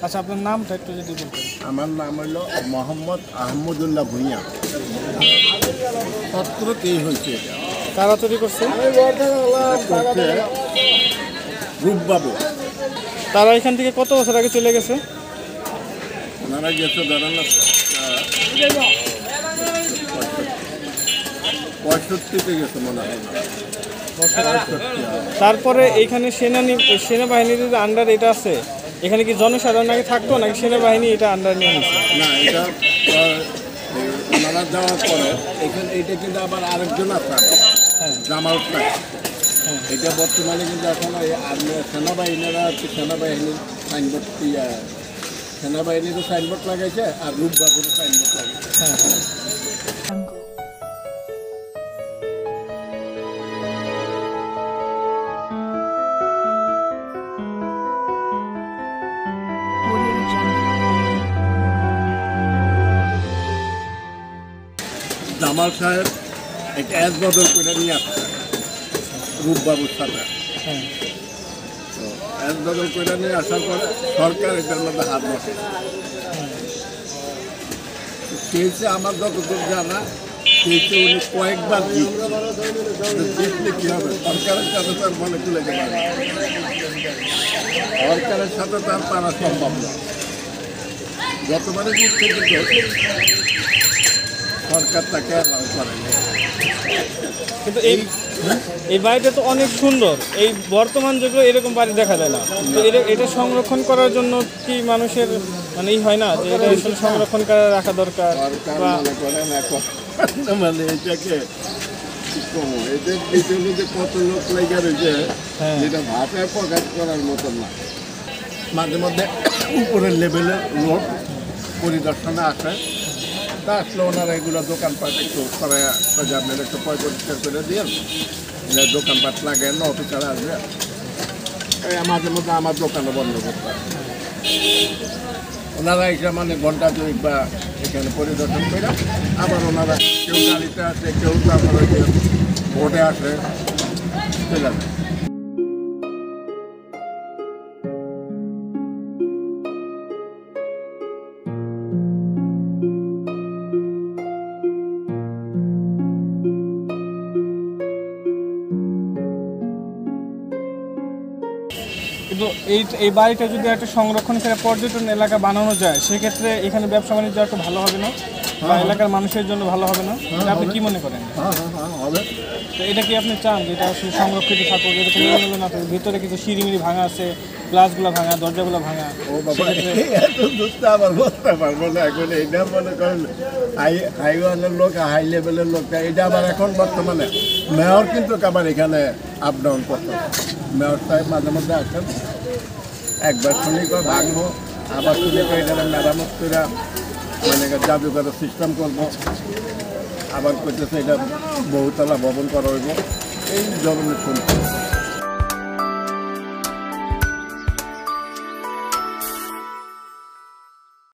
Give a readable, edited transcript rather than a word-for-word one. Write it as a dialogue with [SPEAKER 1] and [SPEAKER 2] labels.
[SPEAKER 1] আচ্ছা, আপনার নামটা একটু যদি বলতেন।
[SPEAKER 2] আমার নাম হলো মোহাম্মদ আহমদুল্লাহ ভূঁইয়া। 17 হয়েছে এটা।
[SPEAKER 1] কারা তৈরি করছে?
[SPEAKER 2] করছে রূপবাবু।
[SPEAKER 1] তারা এখান থেকে কত বছর আগে চলে গেছে?
[SPEAKER 2] ওনারা গেছে ধরেন 65-তে গেছে মনে হয়।
[SPEAKER 1] তারপরে এইখানে সেনাবাহিনীর আন্ডার এটা আছে, এখানে কি জনসাধারণ আগে থাকতো নাকি সেনাবাহিনী এটা আন্ডার নিয়ে নিচ্ছে?
[SPEAKER 2] না, এটা ওনারা যাওয়ার পরে এখানে এইটা কিন্তু আবার আরেকজন আছে জামালত থাকে। এটা বর্তমানে কিন্তু এখন আর্মি সেনাবাহিনীরা সেনাবাহিনীর সাইনবোর্ড সেনাবাহিনীরও সাইনবোর্ড লাগাইছে আর রূপবাবুরও সাইনবোর্ড লাগাইছে। জামাল সাহেব একটা অ্যাজ বদল করে নিয়ে আসছে রূপবাবুর সাথে। তো অ্যাজ বদল করে নিয়ে আসার পরে সরকার এটার মধ্যে হাত বসে চেয়েছে। আমার যতদূর জানা চেয়েছে উনি কয়েকবার জিতলে কী হবে, সরকারের সাথে তার মনে তুলে যাবে, সরকারের সাথে তার পারা সম্ভব না। যতবারে জিতছে কিন্তু সরকার তাকে অ্যালাউ করে।
[SPEAKER 1] কিন্তু এই বাড়িটা তো অনেক সুন্দর, এই বর্তমান যেগুলো এরকম বাড়ি দেখা যায় না। তো এটা সংরক্ষণ করার জন্য কি মানুষের মানে হয় না যে এটা আসলে সংরক্ষণ করে রাখা দরকার?
[SPEAKER 2] মনে করেন এখন মানে এটাকে এদের পিছনে যে কত লোক লেগে রয়েছে যেটা ভাষায় প্রকাশ করার মতন না। মাঝে মধ্যে উপরের লেভেলের লোক পরিদর্শনে আসে, তা আসলে ওনারা এগুলো দোকানপাট একটু করে আপনার একটু পরিষ্কার করে দিয়ে দোকানপাট লাগেন না, অফিসার আসবে মাঝে মধ্যে আমার দোকানও বন্ধ করতে হয়। ওনারা এসে মানে ঘন্টা দুই বা এখানে পরিদর্শন করে আবার ওনারা কেউ গাড়িতে আসে, কেউ তারপরে ভোটে আসে, চলে যাবে।
[SPEAKER 1] কিন্তু এই বাড়িটা যদি একটা সংরক্ষণ করে পর্যটন এলাকা বানানো যায়, সেক্ষেত্রে এখানে ব্যবসা বাণিজ্য একটু ভালো হবে না, বা এলাকার মানুষের জন্য ভালো হবে না? আপনি কি মনে করেন?
[SPEAKER 2] হবে।
[SPEAKER 1] তো এটা কি আপনি চান যে এটা আসলে সংরক্ষিত থাকুক, এরকম এলোমেলো না থাকুক? ভিতরে কিছু সিঁড়িমিড়ি ভাঙা আছে, গ্লাসগুলো ভাঙা, দরজাগুলো ভাঙা।
[SPEAKER 2] ও বাবা, এত বুঝতে আবার বুঝতে পারবো না এখন। এটা মনে করেন হাইওয়ানের লোক, হাই লেভেলের লোকটা এটা আবার এখন বর্তমানে মেয়র কিন্তু আবার এখানে আপ ডাউন করতে। মেয়র সাহেব মাঝে মধ্যে আসেন, একবার শুনি করে ভাঙবো, আবার শুনি করে এখানে মেরামত করে মানে জাদুঘরের সিস্টেম করবো, আবার করতেছে এটা বহুতলা ভবন করা হইব, এই ধরনের শুনছি।